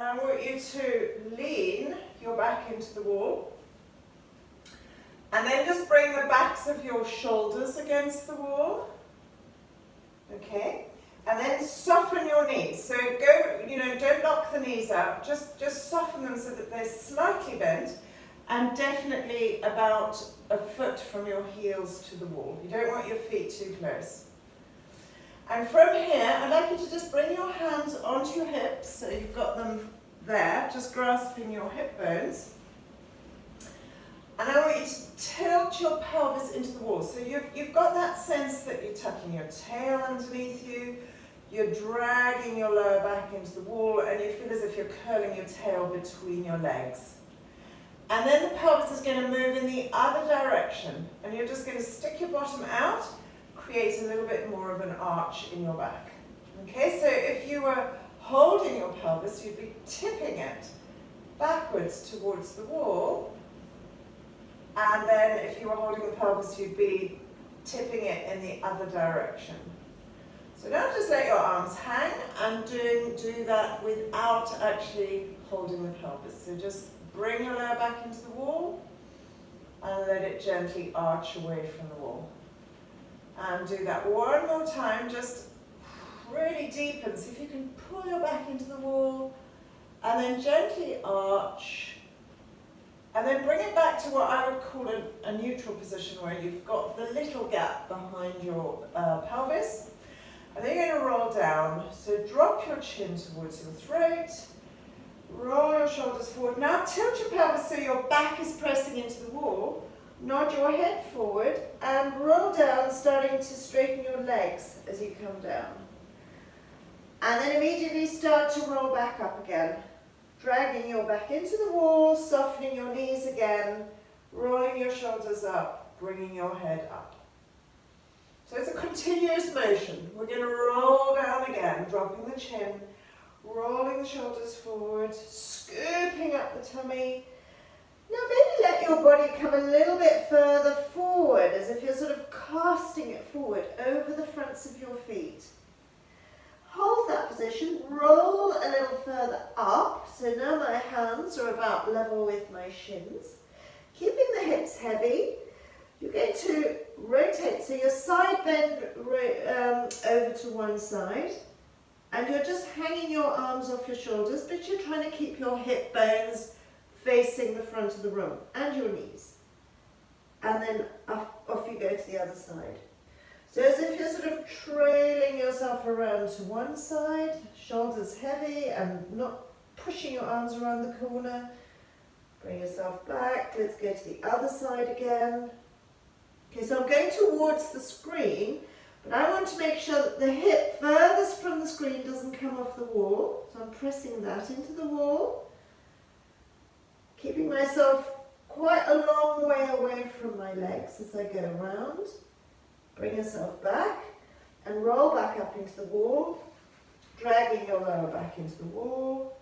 And I want you to lean your back into the wall. And then just bring the backs of your shoulders against the wall. Okay? And then soften your knees. So go, don't lock the knees out. Just soften them so that they're slightly bent and definitely about a foot from your heels to the wall. You don't want your feet too close. And from here, I'd like you to just bring your hands onto your hips, so you've got them there, just grasping your hip bones. And I want you to tilt your pelvis into the wall. So you've got that sense that you're tucking your tail underneath you, you're dragging your lower back into the wall, and you feel as if you're curling your tail between your legs. And then the pelvis is going to move in the other direction, and you're just going to stick your bottom out, create a little bit more of an arch in your back. Okay, so if you were holding your pelvis, you'd be tipping it backwards towards the wall, and then if you were holding the pelvis, you'd be tipping it in the other direction. So now just let your arms hang and do that without actually holding the pelvis. So just bring your lower back into the wall and let it gently arch away from the wall. And do that one more time, just really deepen. See if you can pull your back into the wall and then gently arch. And then bring it back to what I would call a neutral position, where you've got the little gap behind your pelvis. And then you're going to roll down. So drop your chin towards your throat. Roll your shoulders forward. Now tilt your pelvis so your back is pressing into the wall. Nod your head forward and roll down, starting to straighten your legs as you come down. And then immediately start to roll back up again. Dragging your back into the wall, softening your knees again, rolling your shoulders up, bringing your head up. So it's a continuous motion. We're going to roll down again, dropping the chin, rolling the shoulders forward, scooping up the tummy. Now maybe let your body come a little bit further forward, as if you're sort of casting it forward over the fronts of your feet. Hold that position, roll a little further up, so now my hands are about level with my shins. Keeping the hips heavy, you're going to rotate, so your side bend over to one side, and you're just hanging your arms off your shoulders, but you're trying to keep your hip bones facing the front of the room, and your knees. And then off you go to the other side. So as if you're sort of trailing yourself around to one side, shoulders heavy and not pushing your arms around the corner. Bring yourself back. Let's go to the other side again. Okay, so I'm going towards the screen, but I want to make sure that the hip furthest from the screen doesn't come off the wall. So I'm pressing that into the wall, keeping myself quite a long way away from my legs as I go around. Bring yourself back and roll back up into the wall, dragging your lower back into the wall.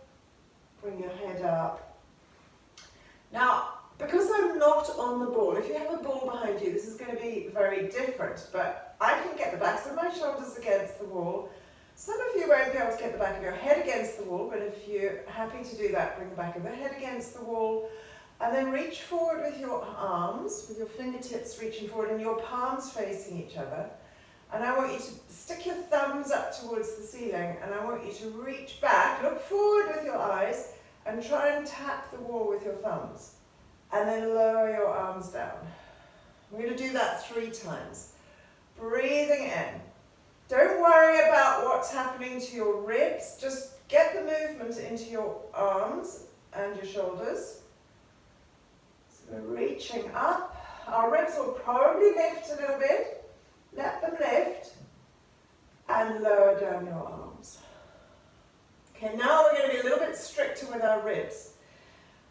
Bring your head up. Now, because I'm not on the ball, if you have a ball behind you, this is going to be very different, but I can get the backs of my shoulders against the wall. Some of you won't be able to get the back of your head against the wall, but if you're happy to do that, bring the back of the head against the wall. And then reach forward with your arms, with your fingertips reaching forward and your palms facing each other. And I want you to stick your thumbs up towards the ceiling, and I want you to reach back, look forward with your eyes, and try and tap the wall with your thumbs. And then lower your arms down. We're going to do that 3 times. Breathing in. Don't worry about what's happening to your ribs. Just get the movement into your arms and your shoulders. So we're reaching up. Our ribs will probably lift a little bit. Let them lift. And lower down your arms. Okay, now we're going to be a little bit stricter with our ribs.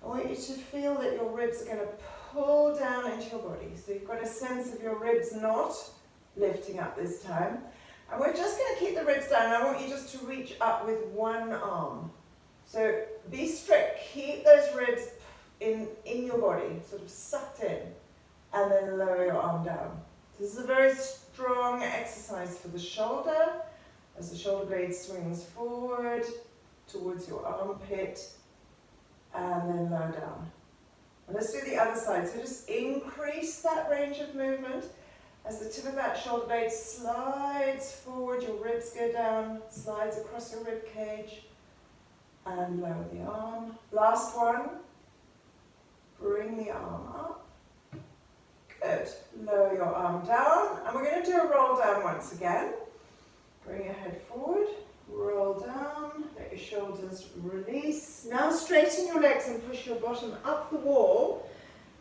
I want you to feel that your ribs are going to pull down into your body. So you've got a sense of your ribs not lifting up this time. And we're just going to keep the ribs down. I want you just to reach up with one arm. So be strict. Keep those ribs in your body, sort of sucked in, and then lower your arm down. This is a very strong exercise for the shoulder, as the shoulder blade swings forward towards your armpit, and then lower down. And let's do the other side. So just increase that range of movement as the tip of that shoulder blade slides forward, your ribs go down, slides across your rib cage, and lower the arm. Last one. Bring the arm up. Good. Lower your arm down, and we're going to do a roll down once again. Bring your head forward, roll down, let your shoulders release. Now straighten your legs and push your bottom up the wall.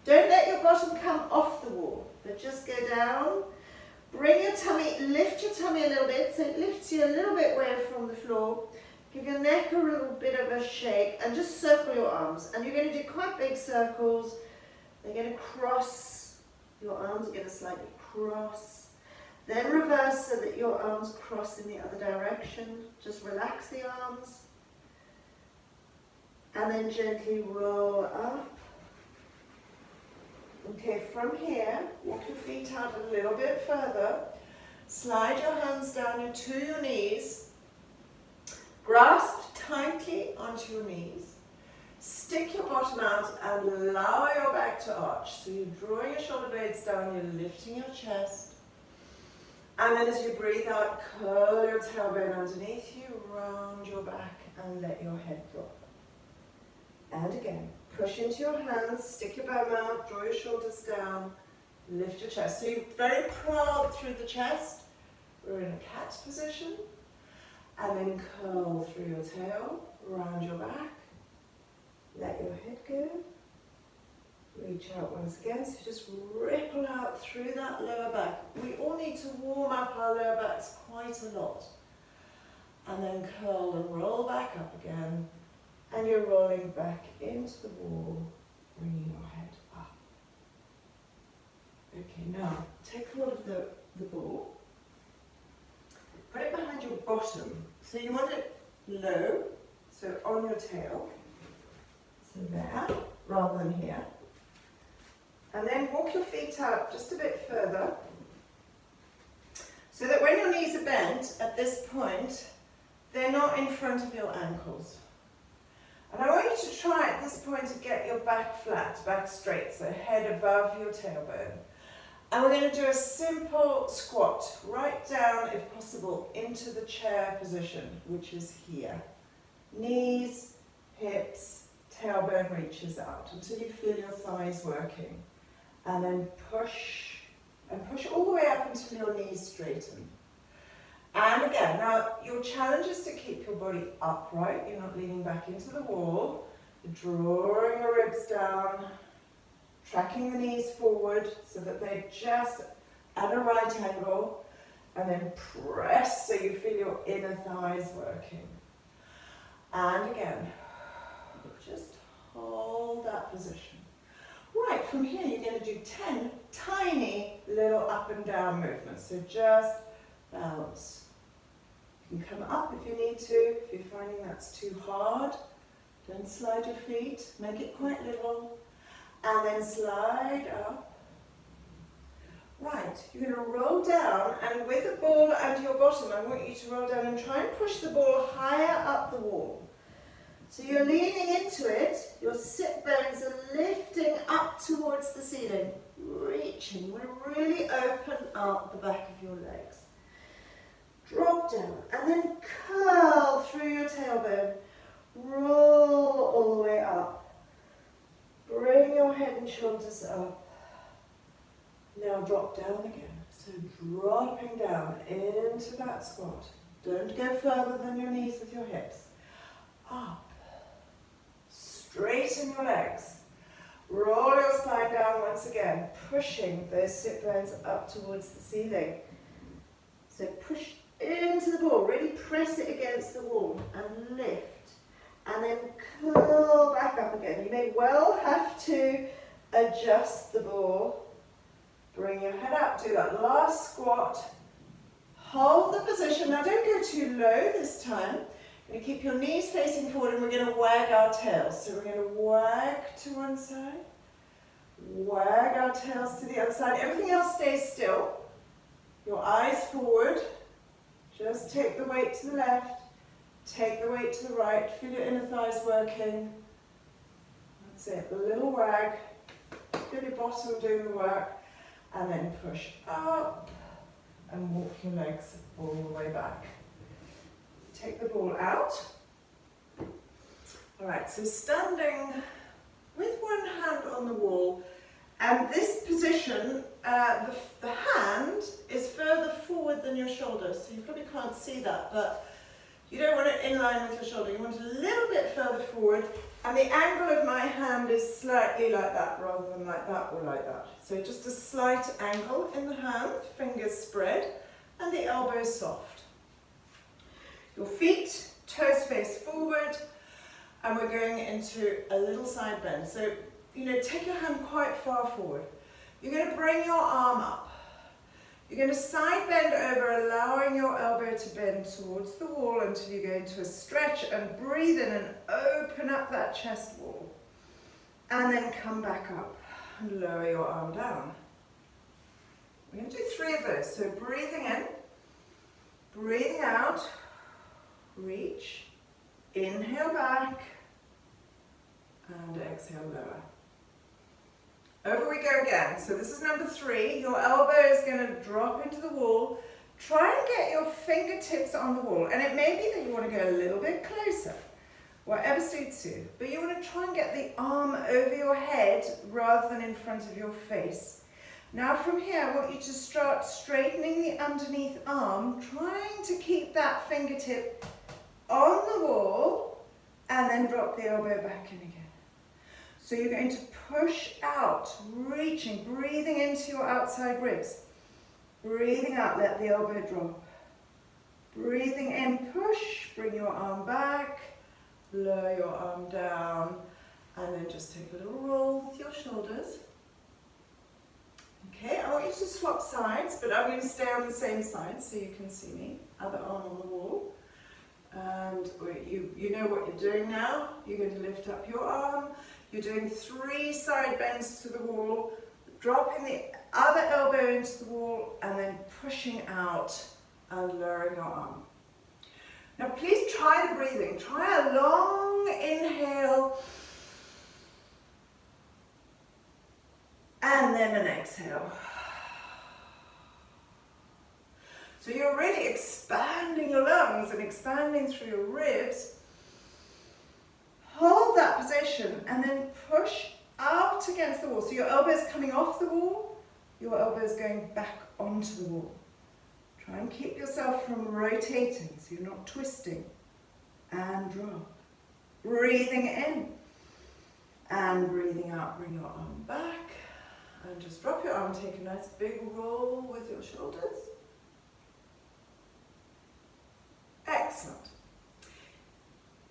Don't let your bottom come off the wall, but just go down. Bring your tummy, lift your tummy a little bit, so it lifts you a little bit away from the floor. Give your neck a little bit of a shake, and just circle your arms. And you're going to do quite big circles. They're going to cross, your arms are going to slightly cross. Then reverse so that your arms cross in the other direction. Just relax the arms. And then gently roll up. Okay, from here, walk your feet out a little bit further. Slide your hands down to your knees. Grasp tightly onto your knees. Stick your bottom out and allow your back to arch. So you're drawing your shoulder blades down, you're lifting your chest. And then as you breathe out, curl your tailbone underneath you, round your back and let your head drop. And again, push into your hands, stick your bum out, draw your shoulders down, lift your chest. So you're very proud through the chest. We're in a cat position. And then curl through your tail, round your back, let your head go. Reach out once again, so just ripple out through that lower back. We all need to warm up our lower backs quite a lot. And then curl and roll back up again. And you're rolling back into the wall, bringing your head up. Okay, now take hold of the ball. Put it behind your bottom. So you want it low, so on your tail. So there, rather than here. And then walk your feet out just a bit further, so that when your knees are bent at this point, they're not in front of your ankles. And I want you to try at this point to get your back flat, back straight, so head above your tailbone. And we're going to do a simple squat, right down, if possible, into the chair position, which is here. Knees, hips, tailbone reaches out until you feel your thighs working. And then push, and push all the way up until your knees straighten. And again, now your challenge is to keep your body upright. You're not leaning back into the wall. You're drawing your ribs down, tracking the knees forward so that they're just at a right angle, and then press so you feel your inner thighs working. And again, just hold that position. Right, from here you're going to do 10 tiny little up and down movements. So just bounce. You can come up if you need to. If you're finding that's too hard, don't slide your feet. Make it quite little. And then slide up. Right, you're going to roll down, and with the ball under your bottom, I want you to roll down and try and push the ball higher up the wall. So you're leaning into it, your sit bones are lifting up towards the ceiling, reaching. We're really open up the back of your legs. Drop down, and then curl through your tailbone. Roll all the way up. Bring your head and shoulders up. Now drop down again. So dropping down into that squat. Don't go further than your knees with your hips. Up. Straighten your legs. Roll your spine down once again, pushing those sit bones up towards the ceiling. So push into the ball, really press it against the wall and lift. And then curl back up again. You may well have to adjust the ball. Bring your head up, do that last squat. Hold the position. Now don't go too low this time. We're going to keep your knees facing forward, and we're going to wag our tails. So we're going to wag to one side, wag our tails to the other side. Everything else stays still. Your eyes forward. Just take the weight to the left, Take the weight to the right, feel your inner thighs working. That's it, a little wag. Feel your bottom doing the work. And then push up and walk your legs all the way back. Take the ball out. All right, so standing with one hand on the wall, and this position, the hand is further forward than your shoulder, so you probably can't see that, but you don't want it in line with your shoulder, you want it a little bit further forward, and the angle of my hand is slightly like that, rather than like that or like that. So just a slight angle in the hand, fingers spread, and the elbows soft. Your feet, toes face forward, and we're going into a little side bend. So, take your hand quite far forward. You're going to bring your arm up. You're going to side bend over, allowing your elbow to bend towards the wall until you go into a stretch, and breathe in and open up that chest wall. And then come back up and lower your arm down. We're going to do 3 of those. So breathing in, breathing out, reach, inhale back, and exhale lower. Over we go again. So this is number 3. Your elbow is going to drop into the wall. Try and get your fingertips on the wall. And it may be that you want to go a little bit closer, whatever suits you. But you want to try and get the arm over your head rather than in front of your face. Now from here, I want you to start straightening the underneath arm, trying to keep that fingertip on the wall, and then drop the elbow back in again. So you're going to push out, reaching, breathing into your outside ribs. Breathing out, let the elbow drop. Breathing in, push, bring your arm back, lower your arm down, and then just take a little roll with your shoulders. Okay, I want you to swap sides, but I'm going to stay on the same side so you can see me. Other arm on the wall. And you know what you're doing now. You're going to lift up your arm. You're doing 3 side bends to the wall, dropping the other elbow into the wall, and then pushing out and lowering your arm. Now please try the breathing. Try a long inhale, and then an exhale. So you're really expanding your lungs and expanding through your ribs. Hold that position and then push out against the wall. So your elbow's coming off the wall, your elbow's going back onto the wall. Try and keep yourself from rotating so you're not twisting. And drop. Breathing in and breathing out. Bring your arm back and just drop your arm. Take a nice big roll with your shoulders. Excellent.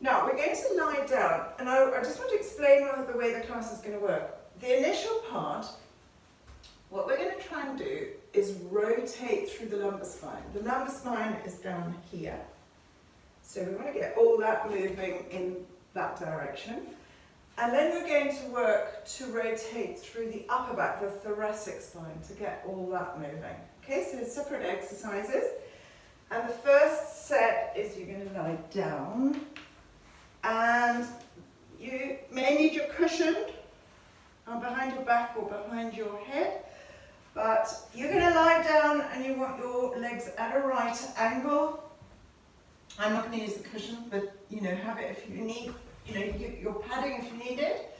Now we're going to lie down, and I just want to explain the way the class is going to work. The initial part, what we're going to try and do is rotate through the lumbar spine. The lumbar spine is down here, so we want to get all that moving in that direction. And then we're going to work to rotate through the upper back, the thoracic spine, to get all that moving. Okay, so separate exercises. And the first set is you're going to lie down, and you may need your cushion behind your back or behind your head, but you're going to lie down and you want your legs at a right angle. I'm not going to use the cushion, but have it if you need, your padding if you need it.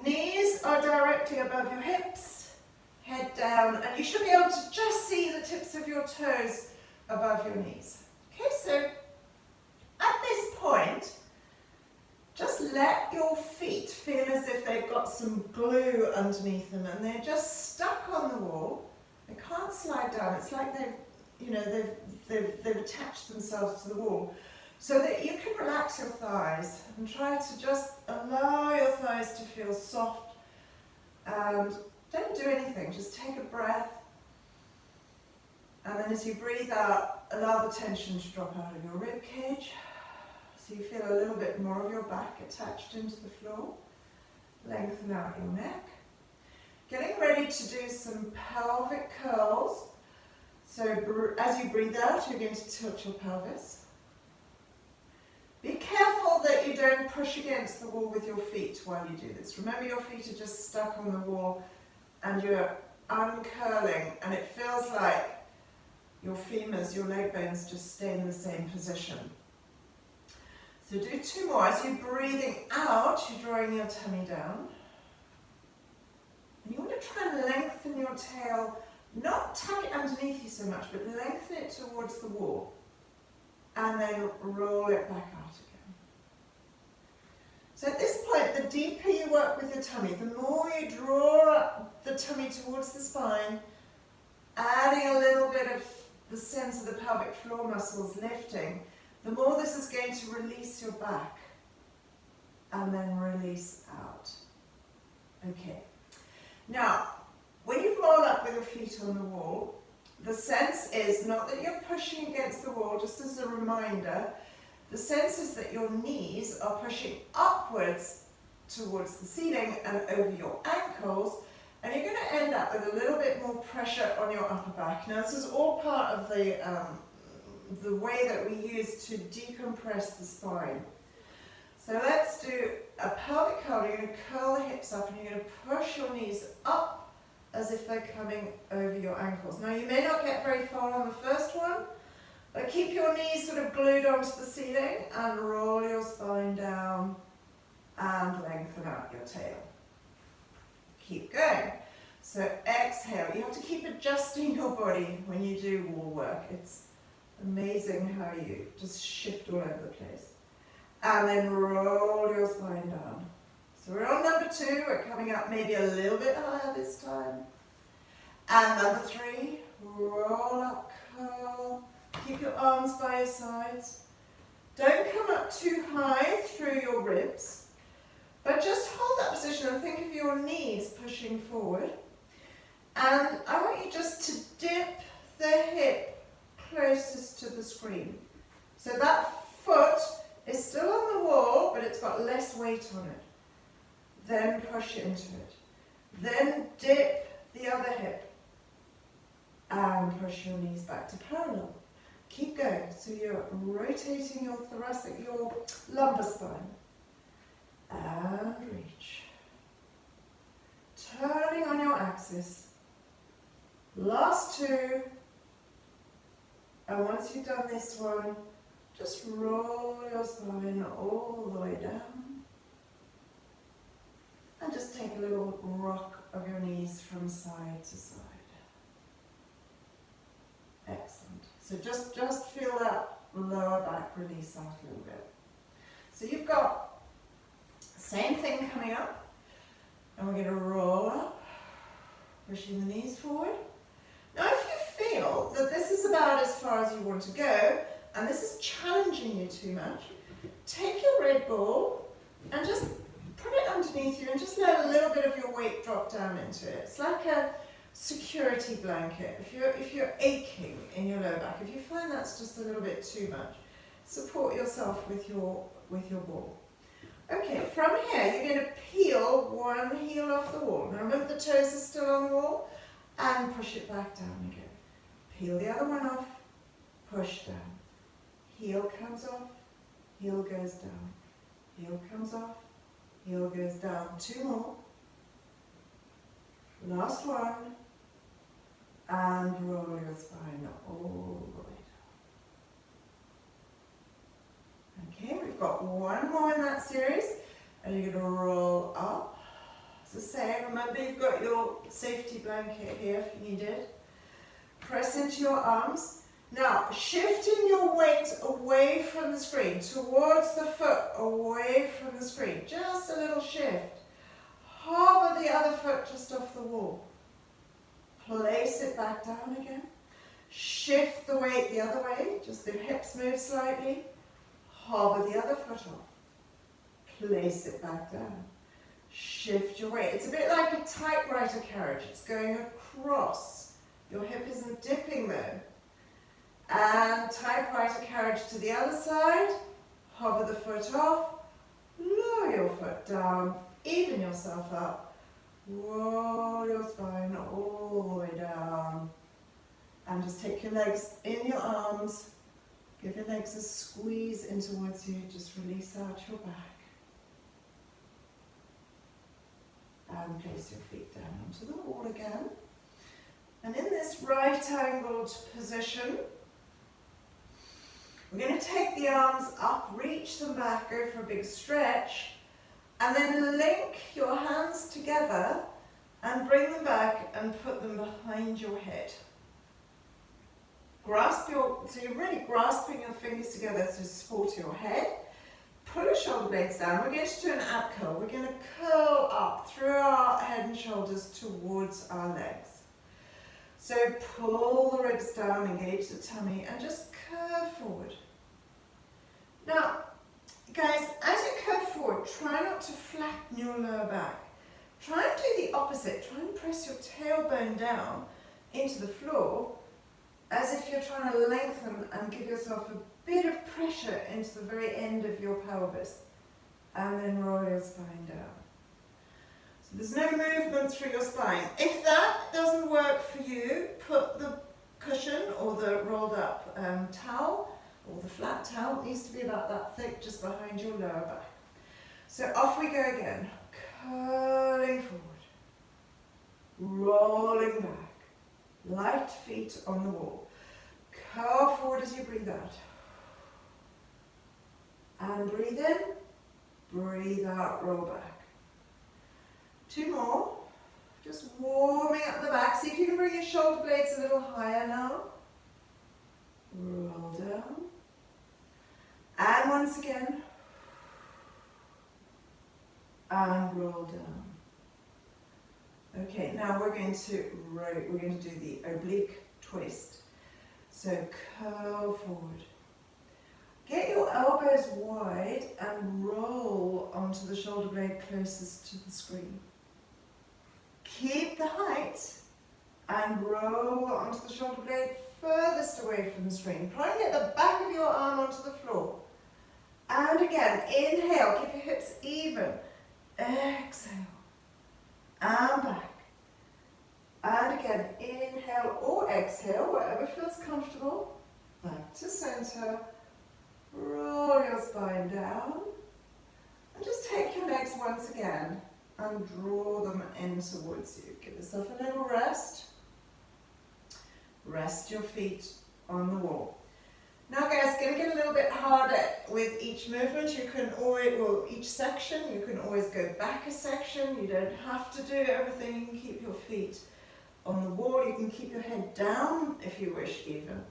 Knees are directly above your hips, head down, and you should be able to just see the tips of your toes above your knees. Okay, so at this point, just let your feet feel as if they've got some glue underneath them and they're just stuck on the wall. They can't slide down. It's like they've attached themselves to the wall. So that you can relax your thighs and try to just allow your thighs to feel soft, and don't do anything, just take a breath. And then as you breathe out, allow the tension to drop out of your rib cage. So you feel a little bit more of your back attached into the floor. Lengthen out your neck. Getting ready to do some pelvic curls. So as you breathe out, you're going to tilt your pelvis. Be careful that you don't push against the wall with your feet while you do this. Remember, your feet are just stuck on the wall and you're uncurling, and it feels like your femurs, your leg bones just stay in the same position. So do 2 more. As you're breathing out, you're drawing your tummy down. And you want to try and lengthen your tail, not tuck it underneath you so much, but lengthen it towards the wall. And then roll it back out again. So at this point, the deeper you work with the tummy, the more you draw up the tummy towards the spine, adding a little bit of the sense of the pelvic floor muscles lifting, the more this is going to release your back and then release out. Okay. Now, when you roll up with your feet on the wall, the sense is not that you're pushing against the wall, just as a reminder, the sense is that your knees are pushing upwards towards the ceiling and over your ankles, and you're going to end up with a little bit more pressure on your upper back. Now, this is all part of the way that we use to decompress the spine. So let's do a pelvic curl. You're going to curl the hips up and you're going to push your knees up as if they're coming over your ankles. Now, you may not get very far on the first one, but keep your knees sort of glued onto the ceiling and roll your spine down and lengthen out your tail. Keep going. So exhale. You have to keep adjusting your body when you do wall work. It's amazing how you just shift all over the place. And then roll your spine down. So we're on number 2. We're coming up maybe a little bit higher this time. And number 3, roll up, curl. Keep your arms by your sides. Don't come up too high through your ribs, but just hold that position and think of your knees pushing forward. And I want you just to dip the hip closest to the screen. So that foot is still on the wall, but it's got less weight on it. Then push into it. Then dip the other hip and push your knees back to parallel. Keep going. So you're rotating your thoracic, your lumbar spine. And reach. Turning on your axis. Last 2. And once you've done this one, just roll your spine all the way down. And just take a little rock of your knees from side to side. Excellent. So just feel that lower back release out a little bit. So you've got the same thing coming up. And we're going to roll up, pushing the knees forward. Now if you feel that this is about as far as you want to go, and this is challenging you too much, take your red ball and just put it underneath you and just let a little bit of your weight drop down into it. It's like a security blanket. If you're aching in your lower back, if you find that's just a little bit too much, support yourself with your ball. Okay, from here you're going to peel one heel off the wall. Now remember the toes are still on the wall, and push it back down again. Peel the other one off, push down. Heel comes off, heel goes down. Heel comes off, heel goes down. 2 more. Last one. And roll your spine all the way down. Okay, we've got 1 more in that series. And you're going to roll up. As I say, remember you've got your safety blanket here if you need it. Press into your arms. Now, shifting your weight away from the screen, towards the foot, away from the screen. Just a little shift. Hover the other foot just off the wall. Place it back down again. Shift the weight the other way, just the hips move slightly. Hover the other foot off. Place it back down. Shift your weight. It's a bit like a typewriter carriage. It's going across. Your hip isn't dipping though. And typewriter carriage to the other side. Hover the foot off. Lower your foot down. Even yourself up. Roll your spine all the way down. And just take your legs in your arms. Give your legs a squeeze in towards you, just release out your back. And place your feet down onto the wall again. And in this right angled position, we're going to take the arms up, reach them back, go for a big stretch, and then link your hands together and bring them back and put them behind your head. So you're really grasping your fingers together to support your head. Pull your shoulder blades down. We're going to do an ab curl. We're going to curl up through our head and shoulders towards our legs. So pull the ribs down, engage the tummy, and just curve forward. Now, guys, as you curve forward, try not to flatten your lower back. Try and do the opposite. Try and press your tailbone down into the floor as if you're trying to lengthen and give yourself a bit of pressure into the very end of your pelvis. And then roll your spine down. So there's no movement through your spine. If that doesn't work for you, put the cushion or the rolled up towel, or the flat towel, it needs to be about that thick, just behind your lower back. So off we go again. Curling forward, rolling back, light feet on the wall. Curl forward as you breathe out. And breathe in, breathe out, roll back. 2 more. Just warming up the back. See if you can bring your shoulder blades a little higher now. Roll down. And once again. And roll down. Okay, now we're going to do the oblique twist. So curl forward. Get your elbows wide and roll onto the shoulder blade closest to the screen. Keep the height and roll onto the shoulder blade furthest away from the screen. Try and get the back of your arm onto the floor. And again, inhale, keep your hips even. Exhale. And back. And again, inhale or exhale, whatever feels comfortable. Back to center. Roll your spine down. And just take your legs once again and draw them in towards you. Give yourself a little rest. Rest your feet on the wall. Now guys, it's going to get a little bit harder with each movement. You can always, well, each section, you can always go back a section. You don't have to do everything. You can keep your feet on the wall. You can keep your head down if you wish even.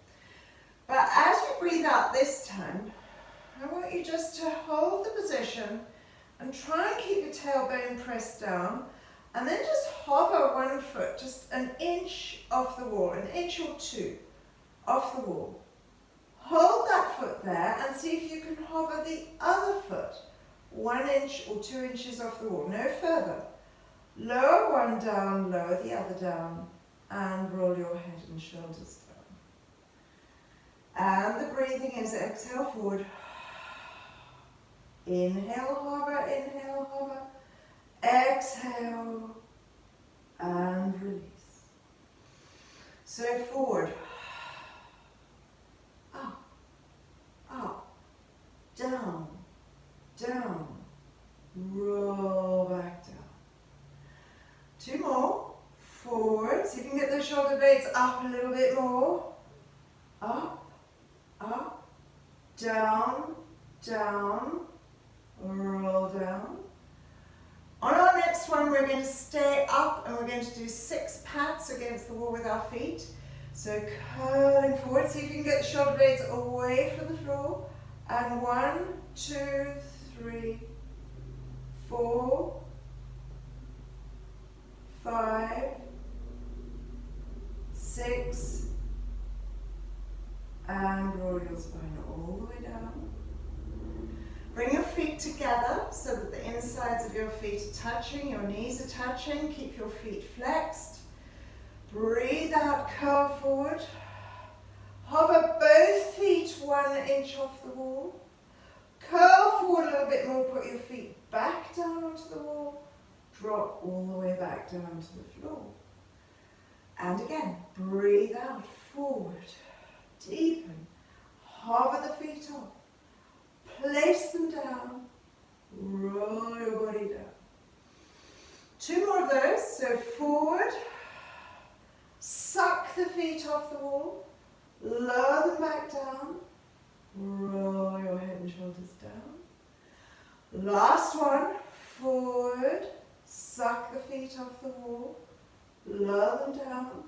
But as you breathe out this time, I want you just to hold the position and try and keep your tailbone pressed down, and then just hover one foot just an inch off the wall, an inch or 2 off the wall. Hold that foot there and see if you can hover the other foot 1 inch or 2 inches off the wall, no further. Lower one down, lower the other down, and roll your head and shoulders down. And the breathing is exhale forward. Inhale, hover, exhale, and release. So forward, up, down, down, roll back down. 2 more, forward, see if you can get those shoulder blades up a little bit more. Up, down, down, roll down. On our next one, we're going to stay up and we're going to do 6 pats against the wall with our feet. So curling forward, see if you can get the shoulder blades away from the floor. And 1, 2, 3, 4, 5, 6, and roll your spine all the way down. Bring your feet together so that the insides of your feet are touching, your knees are touching. Keep your feet flexed. Breathe out, curl forward. Hover both feet 1 inch off the wall. Curl forward a little bit more, put your feet back down onto the wall. Drop all the way back down to the floor. And again, breathe out, forward. Deepen. hover the feet off, place them down, roll your body down. 2 more of those, so forward, suck the feet off the wall, lower them back down, roll your head and shoulders down. Last one, forward, suck the feet off the wall, lower them down,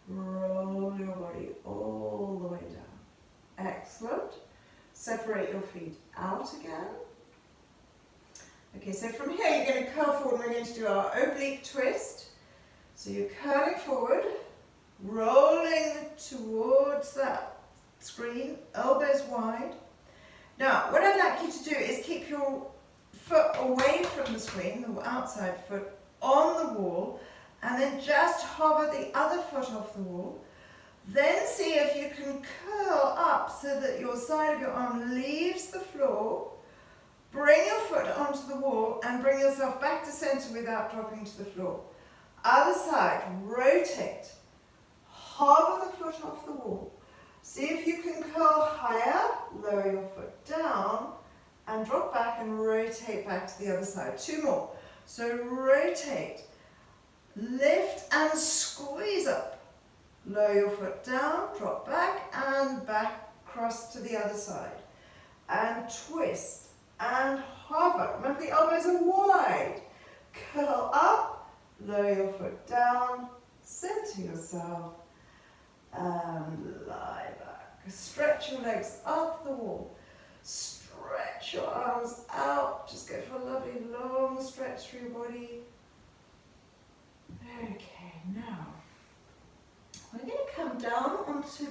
roll your body all the way down. Excellent. Separate your feet out again. Okay, so from here you're going to curl forward. We're going to do our oblique twist. So you're curling forward, rolling towards that screen, elbows wide. Now, what I'd like you to do is keep your foot away from the screen, the outside foot, on the wall, and then just hover the other foot off the wall. Then see if you can curl up so that your side of your arm leaves the floor. Bring your foot onto the wall and bring yourself back to center without dropping to the floor. Other side, rotate. Hover the foot off the wall. See if you can curl higher, lower your foot down, and drop back and rotate back to the other side. 2 more. So rotate, lift and squeeze up. Lower your foot down, drop back, and back across to the other side. And twist and hover. Remember the elbows are wide. Curl up, lower your foot down, center yourself, and lie back. Stretch your legs up the wall. Stretch your arms out. Just go for a lovely long stretch through your body. Okay, now we're going to come down onto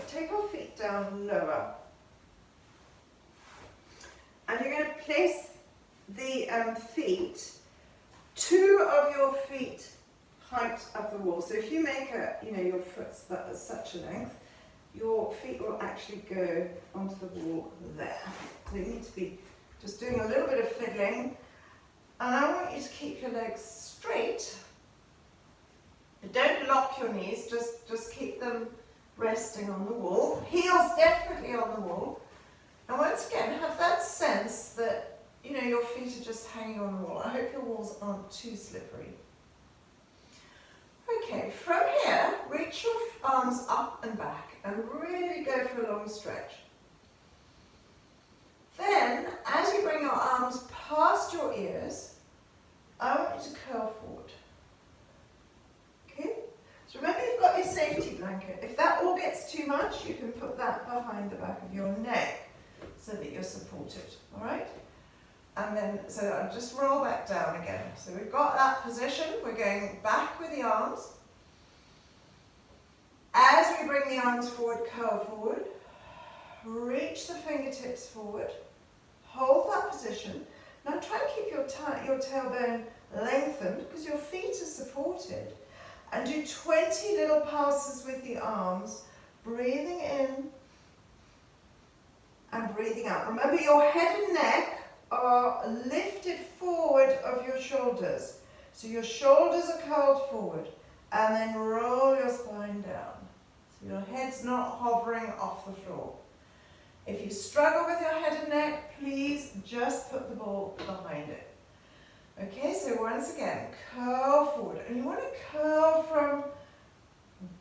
take our feet down lower. And you're going to place the feet, 2 of your feet height up the wall. So if you make your foot's such a length, your feet will actually go onto the wall there. So you need to be just doing a little bit of fiddling. And I want you to keep your legs straight. But don't lock your knees, just keep them resting on the wall. Heels definitely on the wall. And once again, have that sense that, your feet are just hanging on the wall. I hope your walls aren't too slippery. Okay, from here, reach your arms up and back and really go for a long stretch. Then, as you bring your arms past your ears, I want you to curl forward. Okay? So remember you've got your safety blanket. If that all gets too much, you can put that behind the back of your neck so that you're supported, all right? And then, so I'll just roll back down again. So we've got that position. We're going back with the arms. As we bring the arms forward, curl forward. Reach the fingertips forward. Hold that position. Now try and keep your tailbone lengthened because your feet are supported. And do 20 little pulses with the arms, breathing in and breathing out. Remember your head and neck are lifted forward of your shoulders. So your shoulders are curled forward and then roll your spine down. So your head's not hovering off the floor. If you struggle with your head and neck, please just put the ball behind it. Okay, so once again, curl forward. And you want to curl from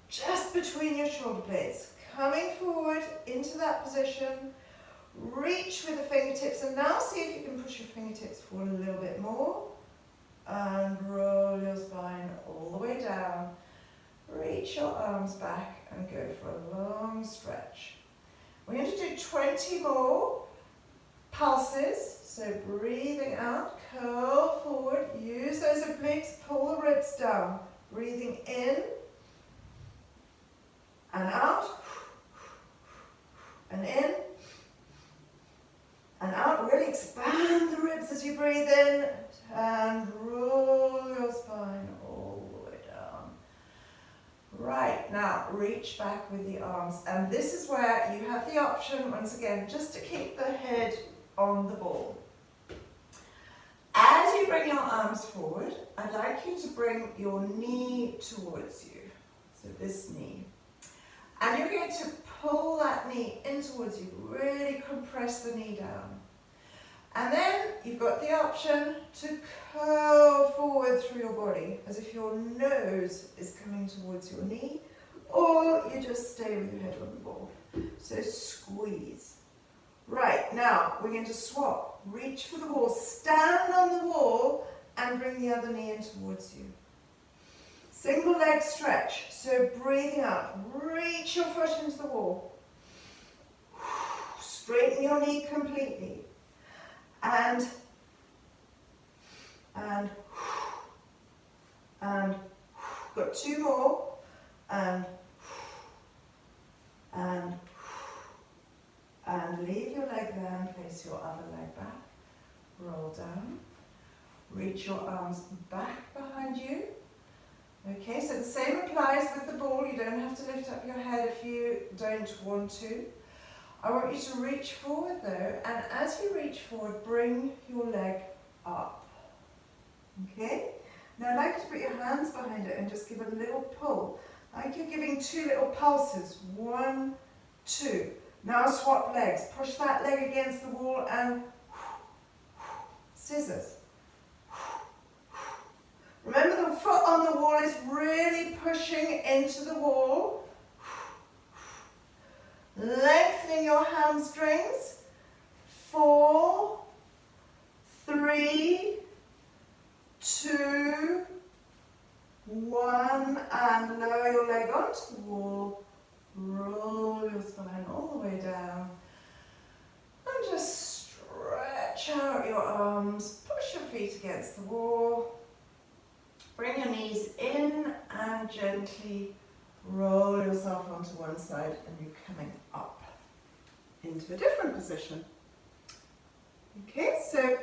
just between your shoulder blades. Coming forward into that position. Reach with the fingertips. And now see if you can push your fingertips forward a little bit more. And roll your spine all the way down. Reach your arms back and go for a long stretch. We're going to do 20 more pulses. So breathing out, curl forward, use those obliques, pull the ribs down. Breathing in and out, and in and out. Really expand the ribs as you breathe in and roll your spine all the way down. Right, now reach back with the arms. And this is where you have the option, once again, just to keep the head on the ball. As you bring your arms forward, I'd like you to bring your knee towards you. So this knee. And you're going to pull that knee in towards you. Really compress the knee down. And then you've got the option to curl forward through your body as if your nose is coming towards your knee, or you just stay with your head on the ball. So squeeze. Right, now we're going to swap. Reach for the wall, stand on the wall and bring the other knee in towards you. Single leg stretch, so breathing out, reach your foot into the wall. Straighten your knee completely. And got two more, and leave your leg there and place your other leg back. Roll down. Reach your arms back behind you. Okay, so the same applies with the ball. You don't have to lift up your head if you don't want to. I want you to reach forward though, and as you reach forward, bring your leg up. Okay? Now I'd like you to put your hands behind it and just give a little pull. Like you're giving two little pulses. 1, 2. Now swap legs. Push that leg against the wall and scissors. Remember, the foot on the wall is really pushing into the wall. Lengthening your hamstrings. 4, 3, 2, 1, and lower your leg onto the wall. Roll your spine all the way down. And just stretch out your arms. Push your feet against the wall. Bring your knees in and gently roll yourself onto one side, and you're coming up into a different position. Okay, so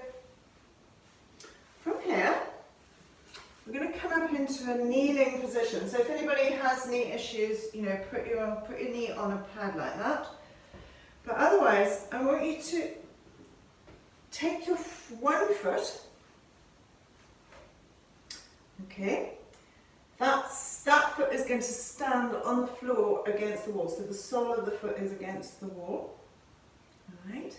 from here, we're going to come up into a kneeling position. So if anybody has knee issues, you know, put your knee on a pad like that. But otherwise, I want you to take your one foot. Okay, that foot is going to stand on the floor against the wall. So the sole of the foot is against the wall. All right.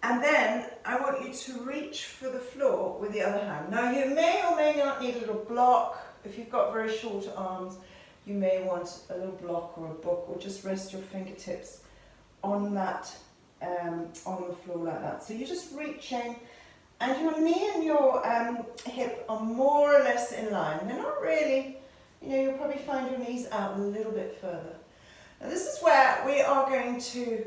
And then I want you to reach for the floor with the other hand. Now you may or may not need a little block. If you've got very short arms, you may want a little block or a book, or just rest your fingertips on that, on the floor like that. So you're just reaching, and your knee and your hip are more or less in line. They're not really, you know, you'll probably find your knees out a little bit further. Now this is where we are going to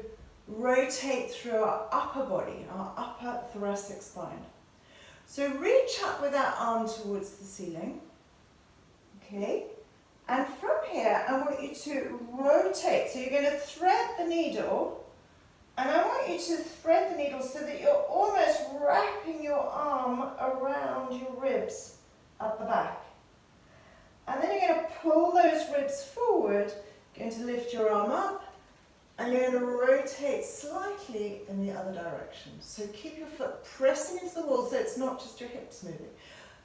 rotate through our upper body, our upper thoracic spine. So reach up with that arm towards the ceiling. Okay, and from here I want you to rotate. So you're going to thread the needle, and I want you to thread the needle so that you're almost wrapping your arm around your ribs at the back. And then you're going to pull those ribs forward, going to lift your arm up, and you're going to rotate slightly in the other direction. So keep your foot pressing into the wall so it's not just your hips moving.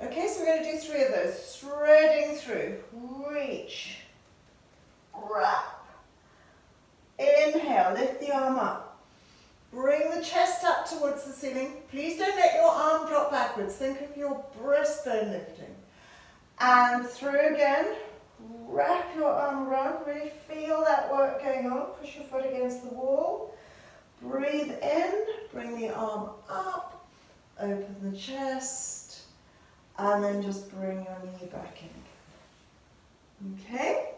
Okay, so we're going to do 3 of those. Threading through. Reach. Wrap. Inhale, lift the arm up. Bring the chest up towards the ceiling. Please don't let your arm drop backwards. Think of your breastbone lifting. And through again. Wrap your arm around, really feel that work going on. Push your foot against the wall. Breathe in, bring the arm up, open the chest, and then just bring your knee back in. Okay?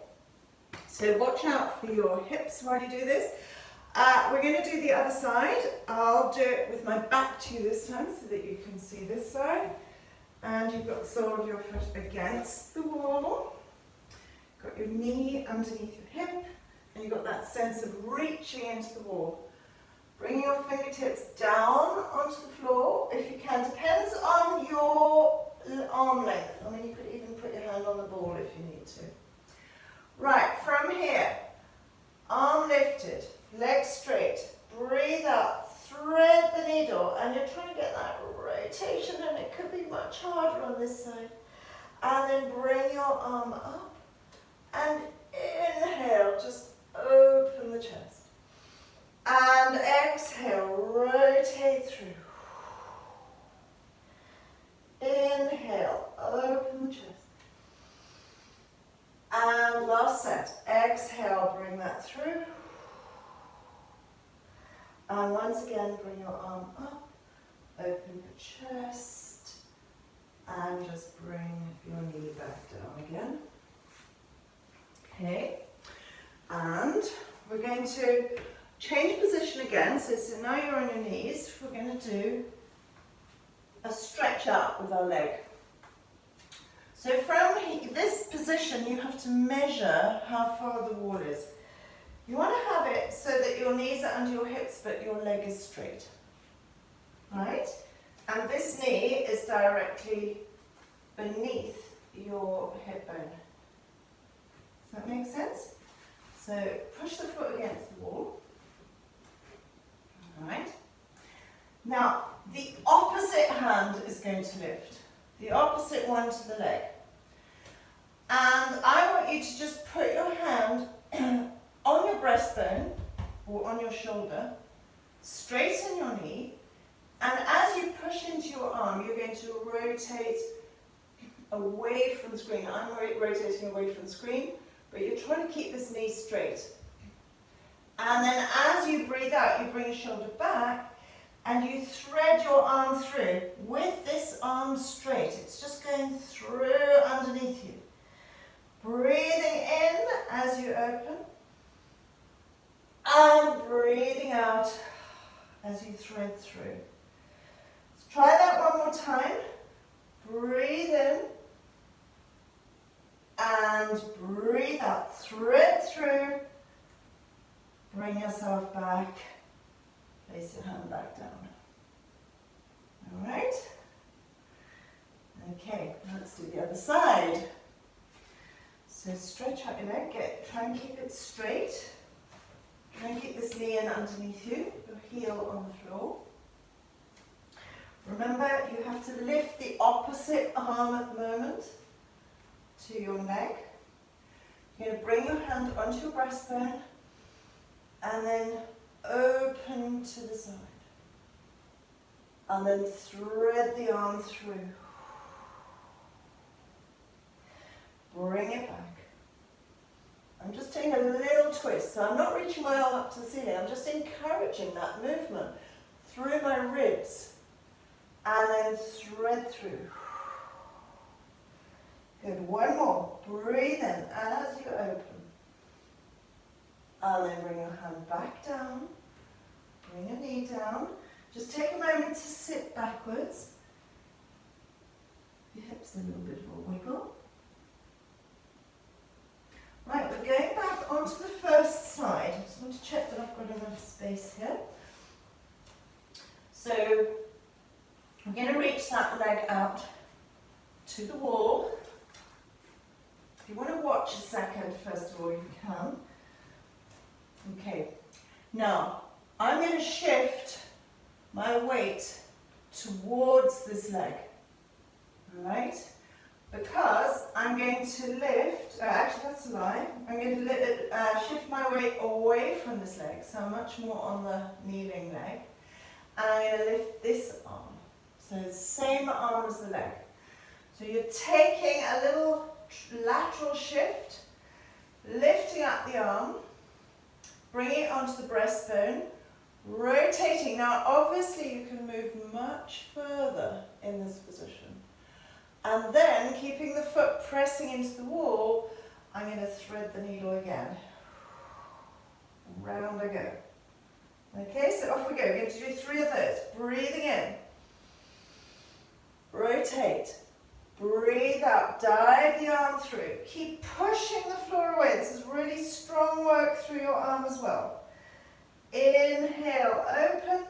So watch out for your hips while you do this. We're going to do the other side. I'll do it with my back to you this time so that you can see this side. And you've got the sole of your foot against the wall. Got your knee underneath your hip, and you've got that sense of reaching into the wall. Bring your fingertips down onto the floor if you can. Depends on your arm length. I mean, you could even put your hand on the ball if you need to. Right, from here, arm lifted, legs straight. Breathe out, thread the needle, and you're trying to get that rotation, and it could be much harder on this side. And then bring your arm up. And inhale, just open the chest. rotate through. Inhale, open the chest. And last set, exhale, bring that through. And once again, bring your arm up, open your chest, and just bring your knee back down again. Okay, and we're going to change position again. So now you're on your knees. We're going to do a stretch out with our leg. So from this position, you have to measure how far the wall is. You want to have it so that your knees are under your hips, but your leg is straight. Right? And this knee is directly beneath your hip bone. Does that make sense? So push the foot against the wall. All right. Now, the opposite hand is going to lift. The opposite one to the leg. And I want you to just put your hand on your breastbone or on your shoulder, straighten your knee, and as you push into your arm, you're going to rotate away from the screen. I'm rotating away from the screen, but you're trying to keep this knee straight. And then as you breathe out, you bring your shoulder back and you thread your arm through with this arm straight. It's just going through underneath you. Breathing in as you open and breathing out as you thread through. Let's try that one more time. Breathe in and breathe out. Thread through. Bring yourself back. Place your hand back down. All right? Okay, let's do the other side. So stretch out your leg, try and keep it straight. Try and keep this knee in underneath you, your heel on the floor. Remember, you have to lift the opposite arm at the moment to your leg. You're going to bring your hand onto your breastbone and then open to the side. And then thread the arm through. Bring it back. I'm just taking a little twist, so I'm not reaching my arm up to the ceiling, I'm just encouraging that movement through my ribs and then thread through. Good, one more. Breathe in as you open. And then bring your hand back down. Bring your knee down. Just take a moment to sit backwards. Your hips a little bit of a wiggle. Right, we're going back onto the first side. I just want to check that I've got enough space here. So, we're going to reach that leg out to the wall. If you want to watch a second, first of all, you can. Okay, now I'm going to shift my weight towards this leg, all right? Because I'm going to lift, actually that's a lie, I'm going to shift my weight away from this leg, so much more on the kneeling leg, and I'm going to lift this arm, so the same arm as the leg. So you're taking a little lateral shift, lifting up the arm, bringing it onto the breastbone, rotating. Now obviously you can move much further in this position. And then, keeping the foot pressing into the wall, I'm going to thread the needle again. Round I go. Okay, so off we go. We're going to do 3 of those. Breathing in. Rotate. Breathe out. Dive the arm through. Keep pushing the floor away. This is really strong work through your arm as well. Inhale, open.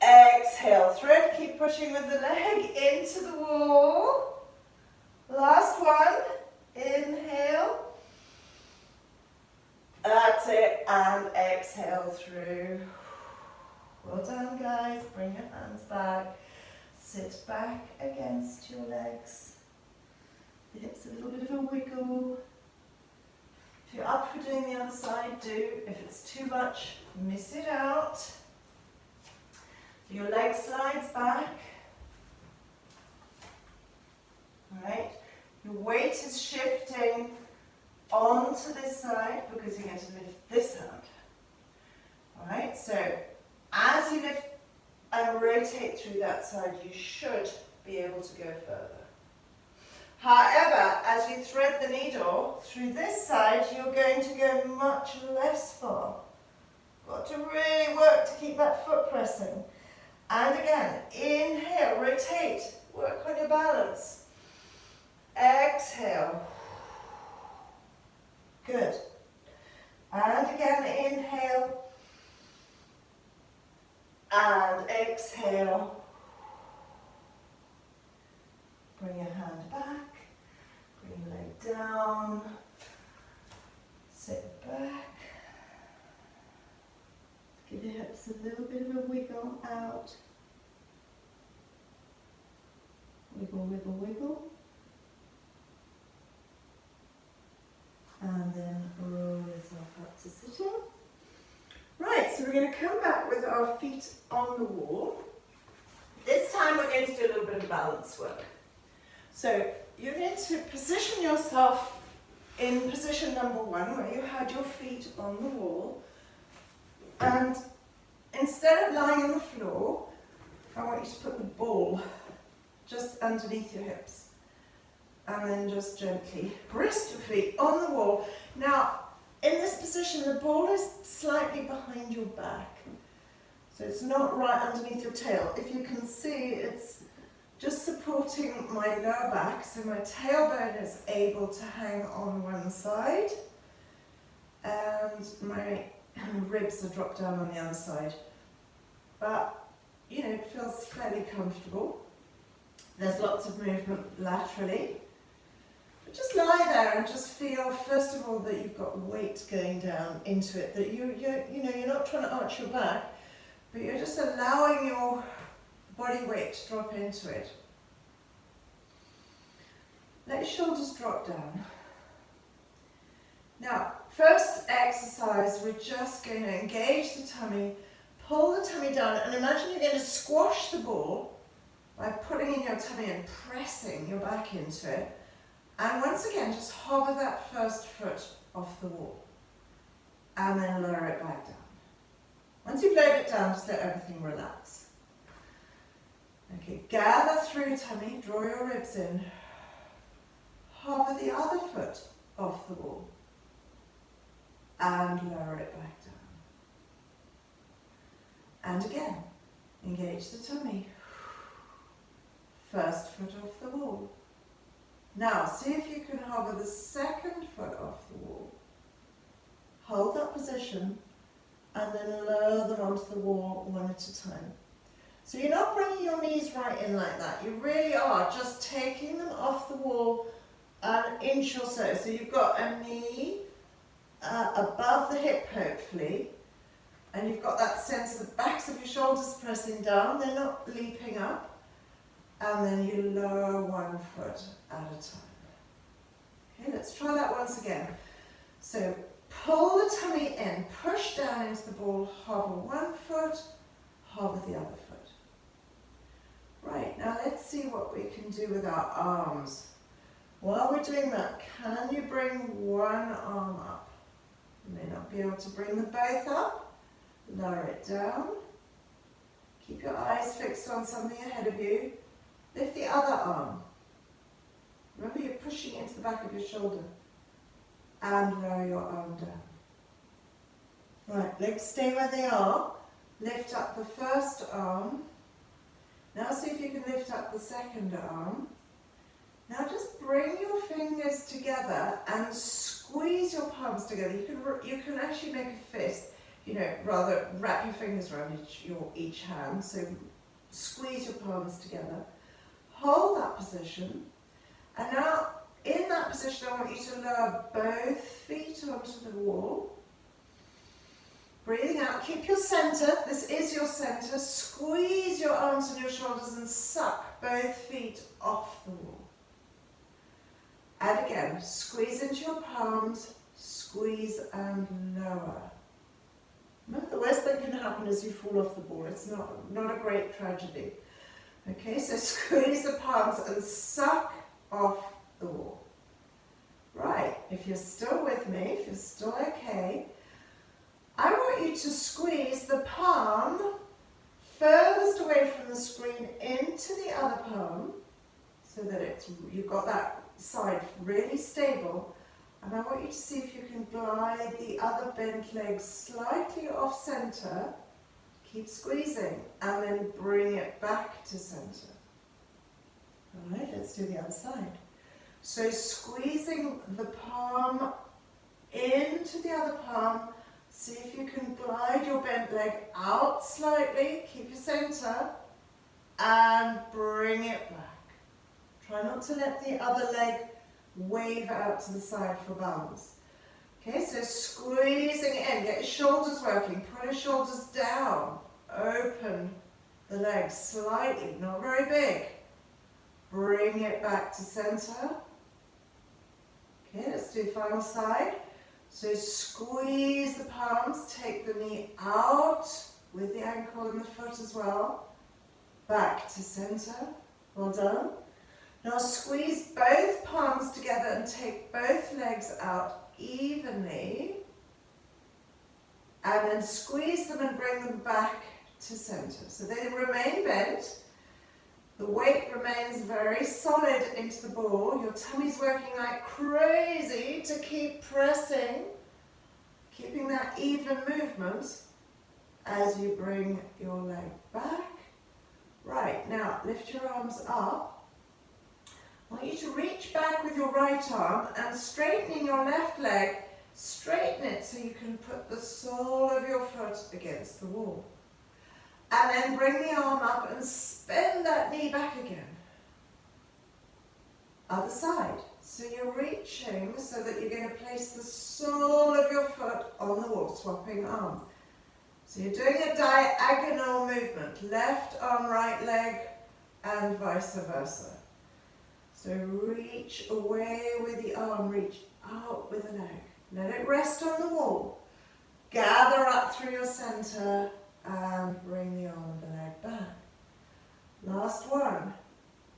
Exhale, thread, keep pushing with the leg into the wall. Last one, inhale. That's it, and exhale through. Well done, guys. Bring your hands back. Sit back against your legs. The hips a little bit of a wiggle. If you're up for doing the other side, do. If it's too much, miss it out. Your leg slides back. Alright, your weight is shifting onto this side because you're going to lift this hand. Alright, so as you lift and rotate through that side, you should be able to go further. However, as you thread the needle through this side, you're going to go much less far. Got to really work to keep that foot pressing. And again, inhale, rotate, work on your balance. Exhale. Good. And again, inhale. And exhale. Bring your hand back. Bring your leg down. Sit back. Give your hips a little bit of a wiggle out. Wiggle, wiggle, wiggle. And then roll yourself up to sitting. Right, so we're going to come back with our feet on the wall. This time we're going to do a little bit of balance work. So you're going to position yourself in position number 1, where you had your feet on the wall. And instead of lying on the floor, I want you to put the ball just underneath your hips. And then just gently rest your feet on the wall. Now, in this position, the ball is slightly behind your back. So it's not right underneath your tail. If you can see, it's just supporting my lower back, so my tailbone is able to hang on one side, and my ribs are dropped down on the other side. But, you know, it feels fairly comfortable. There's lots of movement laterally. But just lie there and just feel, first of all, that you've got weight going down into it, that you're not trying to arch your back, but you're just allowing your body weight to drop into it. Let your shoulders drop down. Now, first exercise, we're just going to engage the tummy, pull the tummy down, and imagine you're going to squash the ball by putting in your tummy and pressing your back into it. And once again, just hover that first foot off the wall. And then lower it back down. Once you've lowered it down, just let everything relax. Okay, gather through tummy, draw your ribs in. Hover the other foot off the wall. And lower it back down. And again, engage the tummy. First foot off the wall. Now, see if you can hover the second foot off the wall. Hold that position and then lower them onto the wall one at a time. So you're not bringing your knees right in like that. You really are just taking them off the wall an inch or so. So you've got a knee above the hip, hopefully, and you've got that sense of the backs of your shoulders pressing down. They're not leaping up. And then you lower one foot at a time. Okay, let's try that once again. So pull the tummy in, push down into the ball, hover one foot, hover the other foot. Right, now let's see what we can do with our arms. While we're doing that, can you bring one arm up? You may not be able to bring them both up. Lower it down. Keep your eyes fixed on something ahead of you. Lift the other arm. Remember, you're pushing into the back of your shoulder. And lower your arm down. Right, legs stay where they are. Lift up the first arm. Now see if you can lift up the second arm. Now just bring your fingers together and squeeze your palms together. You can actually make a fist. You know, rather wrap your fingers around each hand. So squeeze your palms together. Hold that position, and now in that position I want you to lower both feet onto the wall. Breathing out, keep your center, this is your center, squeeze your arms and your shoulders and suck both feet off the wall. And again, squeeze into your palms, squeeze and lower. Remember, the worst thing can happen happen is you fall off the ball. It's not a great tragedy. Okay, so squeeze the palms and suck off the wall. Right, if you're still with me, if you're still okay, I want you to squeeze the palm furthest away from the screen into the other palm so that you've got that side really stable. And I want you to see if you can glide the other bent leg slightly off center. Keep squeezing and then bring it back to center. All right, let's do the other side. So squeezing the palm into the other palm. See if you can glide your bent leg out slightly. Keep your center and bring it back. Try not to let the other leg wave out to the side for balance. Okay, so squeezing in, get your shoulders working, pull your shoulders down, open the legs slightly, not very big. Bring it back to center. Okay, let's do the final side. So squeeze the palms, take the knee out with the ankle and the foot as well. Back to center. Well done. Now squeeze both palms together and take both legs out evenly. And then squeeze them and bring them back to center. So they remain bent. The weight remains very solid into the ball. Your tummy's working like crazy to keep pressing, keeping that even movement as you bring your leg back. Right, now lift your arms up. I want you to reach back with your right arm and straightening your left leg, straighten it so you can put the sole of your foot against the wall. And then bring the arm up and spin that knee back again. Other side. So you're reaching so that you're going to place the sole of your foot on the wall, swapping arms. So you're doing a diagonal movement, left arm, right leg, and vice versa. So reach away with the arm, reach out with the leg. Let it rest on the wall. Gather up through your center and bring the arm and the leg back. Last one.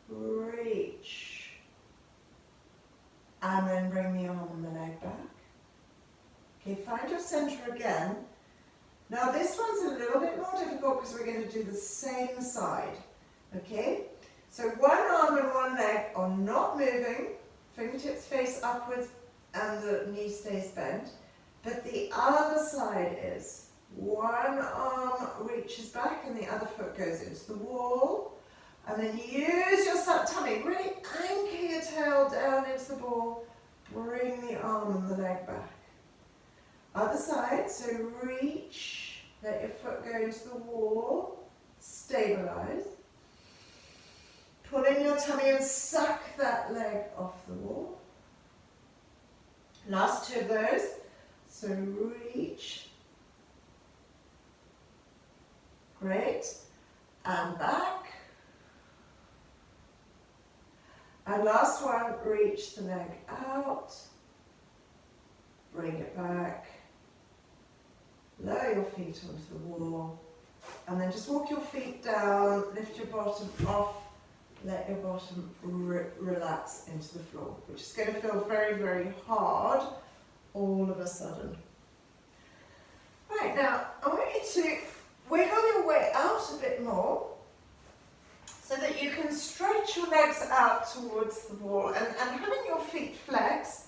Reach. And then bring the arm and the leg back. Okay, find your center again. Now this one's a little bit more difficult because we're going to do the same side. Okay? So one arm and one leg are not moving, fingertips face upwards and the knee stays bent. But the other side is one arm reaches back and the other foot goes into the wall. And then use your tummy, really anchor your tail down into the ball. Bring the arm and the leg back. Other side, so reach, let your foot go into the wall, stabilize. Pull in your tummy and suck that leg off the wall. Last two of those. So reach. Great. And back. And last one, reach the leg out. Bring it back. Lower your feet onto the wall. And then just walk your feet down, lift your bottom off. Let your bottom relax into the floor, which is going to feel very, very hard all of a sudden. Right, now I want you to wiggle your way out a bit more so that you can stretch your legs out towards the wall and having your feet flexed,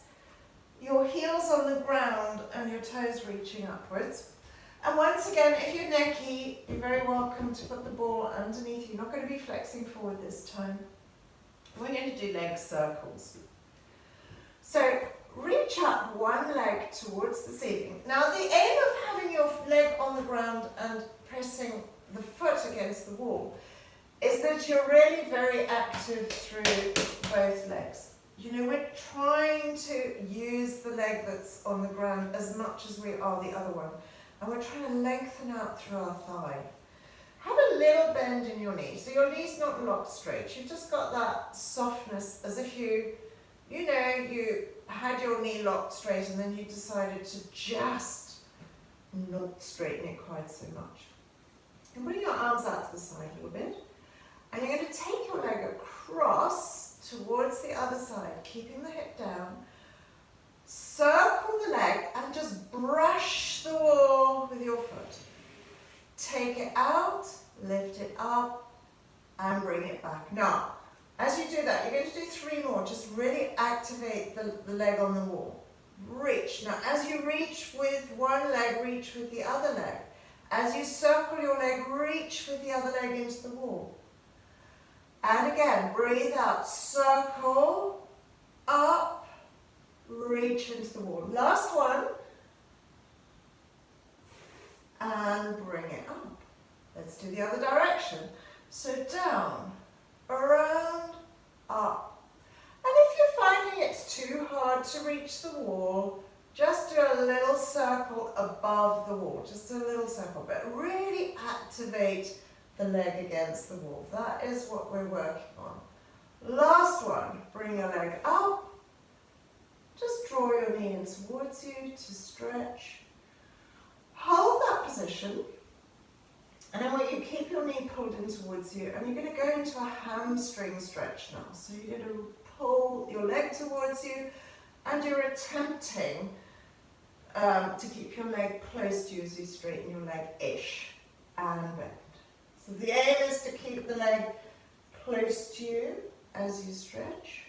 your heels on the ground and your toes reaching upwards. And once again, if you're necky, you're very welcome to put the ball underneath. You're not going to be flexing forward this time. We're going to do leg circles. So reach up one leg towards the ceiling. Now the aim of having your leg on the ground and pressing the foot against the wall is that you're really very active through both legs. You know, we're trying to use the leg that's on the ground as much as we are the other one. And we're trying to lengthen out through our thigh. Have a little bend in your knee. So your knee's not locked straight. You've just got that softness as if you had your knee locked straight and then you decided to just not straighten it quite so much. And bring your arms out to the side a little bit. And you're going to take your leg across towards the other side, keeping the hip down. Circle the leg and just brush the wall with your foot. Take it out, lift it up, and bring it back. Now, as you do that, you're going to do 3 more. Just really activate the leg on the wall. Reach. Now, as you reach with one leg, reach with the other leg. As you circle your leg, reach with the other leg into the wall. And again, breathe out. Circle, up, reach into the wall. Last one. And bring it up. Let's do the other direction. So down, around, up. And if you're finding it's too hard to reach the wall, just do a little circle above the wall. Just a little circle, but really activate the leg against the wall. That is what we're working on. Last one, bring your leg up. Just draw your knee in towards you to stretch. Hold that position. And I want you to keep your knee pulled in towards you, and you're going to go into a hamstring stretch now. So you're going to pull your leg towards you, and you're attempting to keep your leg close to you as you straighten your leg-ish and bend. So the aim is to keep the leg close to you as you stretch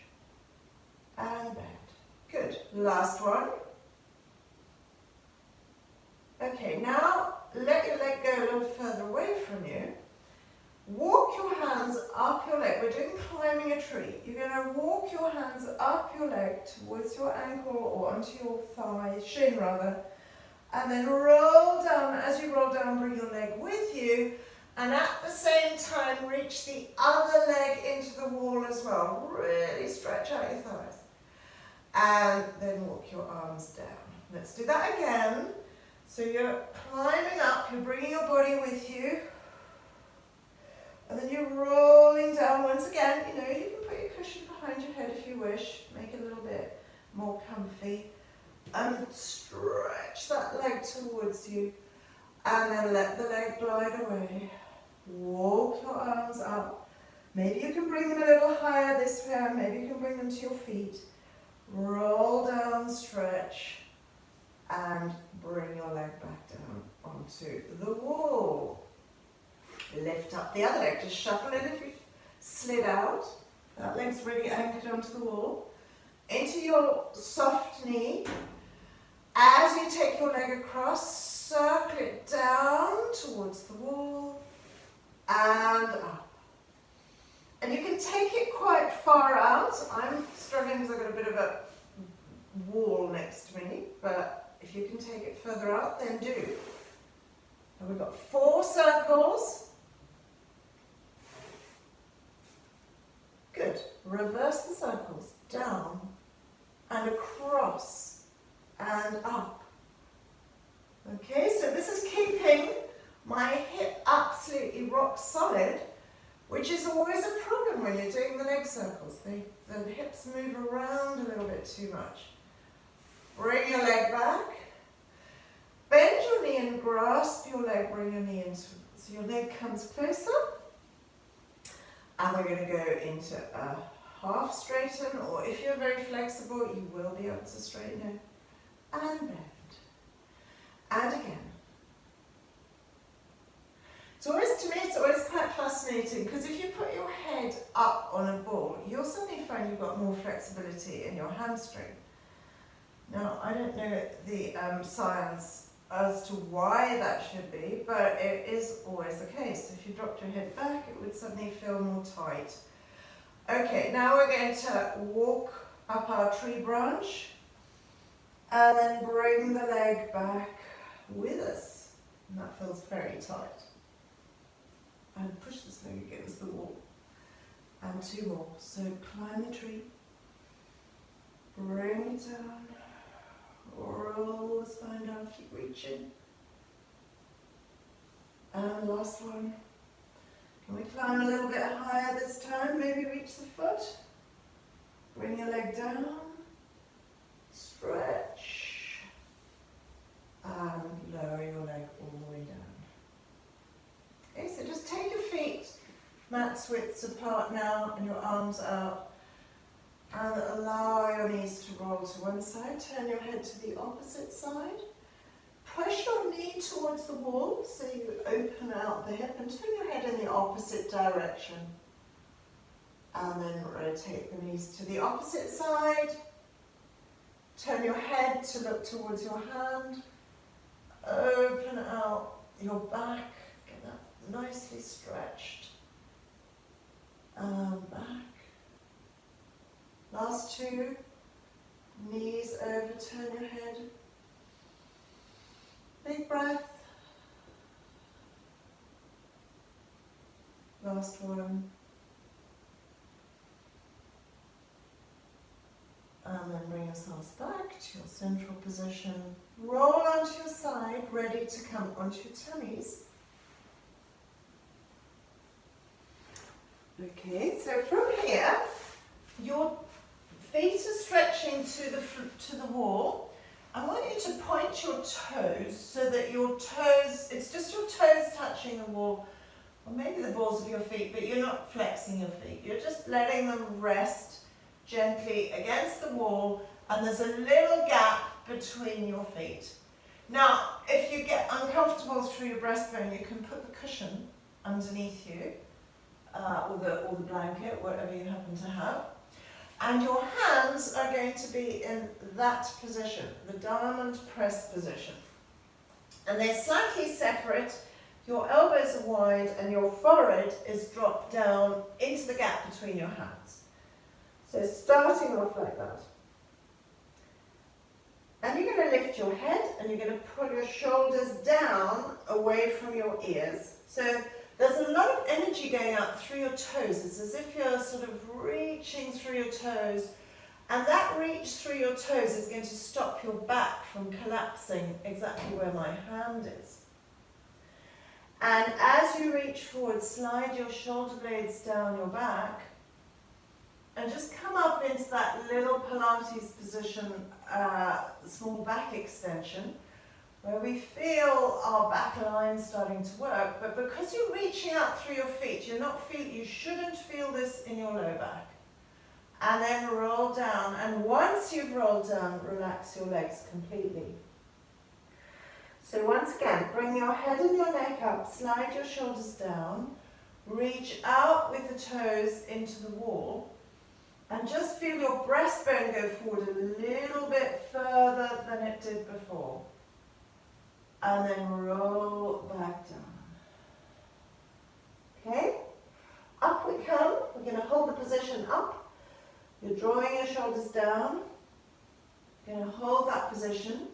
and bend. Good. Last one. Okay, now let your leg go a little further away from you. Walk your hands up your leg. We're doing climbing a tree. You're going to walk your hands up your leg towards your ankle or onto your thigh, shin rather, and then roll down. As you roll down, bring your leg with you, and at the same time, reach the other leg into the wall as well. Really stretch out your thighs. And then walk your arms down. Let's do that again. So you're climbing up, you're bringing your body with you, and then you're rolling down once again. You know, you can put your cushion behind your head if you wish, make it a little bit more comfy, and stretch that leg towards you, and then let the leg glide away. Walk your arms up. Maybe you can bring them a little higher this way, maybe you can bring them to your feet. Roll down, stretch, and bring your leg back down onto the wall. Lift up the other leg. Just shuffle it if you've slid out. That leg's really anchored onto the wall. Into your soft knee. As you take your leg across, circle it down towards the wall and up. And you can take it quite far out. I'm struggling because I've got a bit of a wall next to me, but if you can take it further out, then do. And we've got 4 circles. Good. Reverse the circles. Down and across and up. Okay, so this is keeping my hip absolutely rock solid, which is always a problem when you're doing the leg circles. The hips move around a little bit too much. Bring your leg back. Bend your knee and grasp your leg. Bring your knee in so your leg comes closer. And we're going to go into a half straighten, or if you're very flexible, you will be able to straighten it. And bend. And again. To me, it's always quite fascinating, because if you put your head up on a ball, you'll suddenly find you've got more flexibility in your hamstring. Now, I don't know the science as to why that should be, but it is always the case. If you dropped your head back, it would suddenly feel more tight. Okay, now we're going to walk up our tree branch, and then bring the leg back with us. And that feels very tight. And push this leg against the wall. And 2 more. So climb the tree. Bring it down. Roll the spine down, keep reaching. And last one. Can we climb a little bit higher this time? Maybe reach the foot. Bring your leg down. Stretch. And lower your leg all the way down. max widths apart now and your arms out. And allow your knees to roll to one side. Turn your head to the opposite side. Push your knee towards the wall so you open out the hip and turn your head in the opposite direction. And then rotate the knees to the opposite side. Turn your head to look towards your hand. Open out your back. Get that nicely stretched. And back. Last two. Knees over, turn your head. Big breath. Last one. And then bring yourselves back to your central position. Roll onto your side, ready to come onto your tummies. Okay, so from here, your feet are stretching to the wall. I want you to point your toes so that your toes, it's just your toes touching the wall, or maybe the balls of your feet, but you're not flexing your feet. You're just letting them rest gently against the wall, and there's a little gap between your feet. Now, if you get uncomfortable through your breastbone, you can put the cushion underneath you, or the blanket, whatever you happen to have. And your hands are going to be in that position, the diamond press position. And they're slightly separate. Your elbows are wide and your forehead is dropped down into the gap between your hands. So starting off like that. And you're going to lift your head and you're going to pull your shoulders down away from your ears. So there's a lot of energy going out through your toes. It's as if you're sort of reaching through your toes. And that reach through your toes is going to stop your back from collapsing exactly where my hand is. And as you reach forward, slide your shoulder blades down your back. And just come up into that little Pilates position, small back extension, where we feel our back line starting to work, but because you're reaching out through your feet, you shouldn't feel this in your low back. And then roll down, and once you've rolled down, relax your legs completely. So once again, bring your head and your neck up, slide your shoulders down, reach out with the toes into the wall, and just feel your breastbone go forward a little bit further than it did before. And then roll back down. Okay? Up we come. We're going to hold the position up. You're drawing your shoulders down. You're going to hold that position.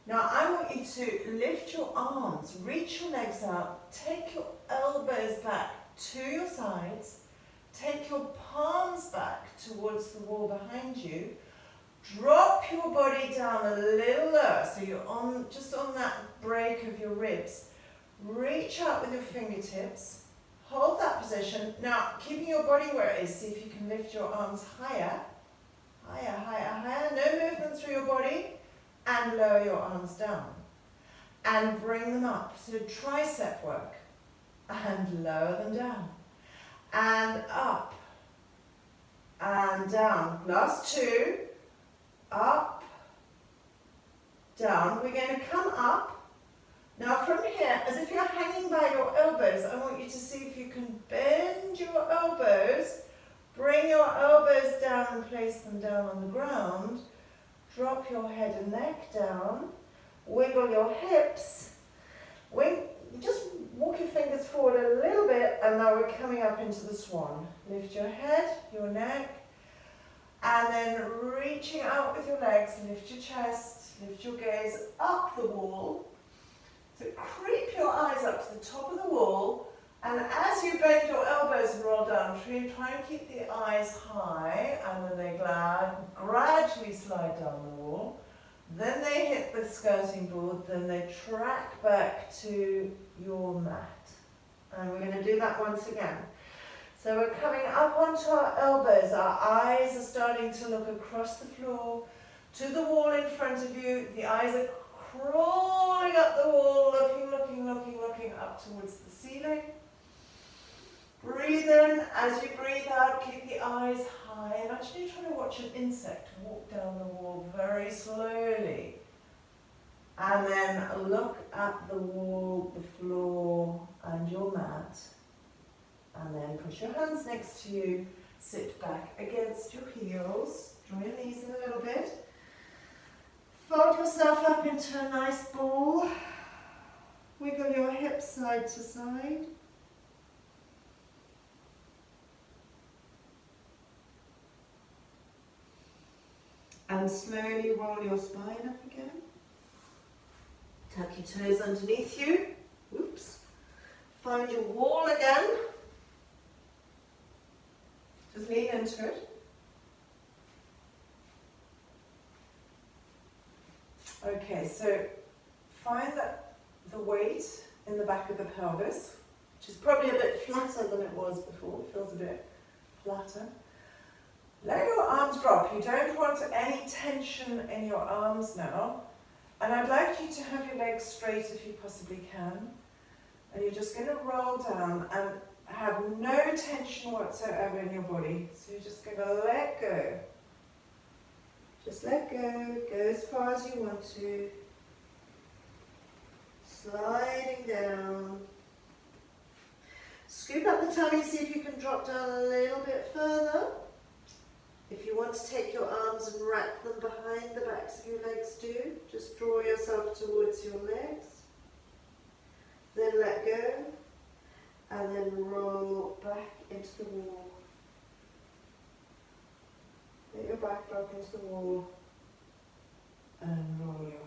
Now I want you to lift your arms, reach your legs out, take your elbows back to your sides, take your palms back towards the wall behind you. Drop your body down a little lower, so you're just on that break of your ribs. Reach out with your fingertips. Hold that position. Now, keeping your body where it is, see if you can lift your arms higher. Higher, higher, higher. No movement through your body. And lower your arms down. And bring them up. So tricep work. And lower them down. And up. And down. Last two. Up, down. We're going to come up. Now from here, as if you're hanging by your elbows, I want you to see if you can bend your elbows, bring your elbows down and place them down on the ground. Drop your head and neck down. Wiggle your hips. Just walk your fingers forward a little bit, and now we're coming up into the swan. Lift your head, your neck. And then reaching out with your legs, lift your chest, lift your gaze up the wall. So creep your eyes up to the top of the wall, and as you bend your elbows and roll down, try and keep the eyes high, and then they gradually slide down the wall. Then they hit the skirting board, then they track back to your mat. And we're going to do that once again. So we're coming up onto our elbows, our eyes are starting to look across the floor to the wall in front of you. The eyes are crawling up the wall, looking up towards the ceiling. Breathe in. As you breathe out, keep the eyes high. Imagine you're trying to watch an insect walk down the wall very slowly. And then look at the wall, the floor, and your mat. And then push your hands next to you. Sit back against your heels. Draw your knees in a little bit. Fold yourself up into a nice ball. Wiggle your hips side to side. And slowly roll your spine up again. Tuck your toes underneath you. Oops. Find your wall again. Just lean into it. Okay, so find the weight in the back of the pelvis, which is probably a bit flatter than it was before. It feels a bit flatter. Let your arms drop. You don't want any tension in your arms now. And I'd like you to have your legs straight if you possibly can. And you're just going to roll down and have no tension whatsoever in your body. So you're just going to let go. Just let go. Go as far as you want to. Sliding down. Scoop up the tummy, see if you can drop down a little bit further. If you want to take your arms and wrap them behind the backs of your legs, do. Just draw yourself towards your legs. Then let go. And then roll back into the wall. Let your back drop into the wall. And roll your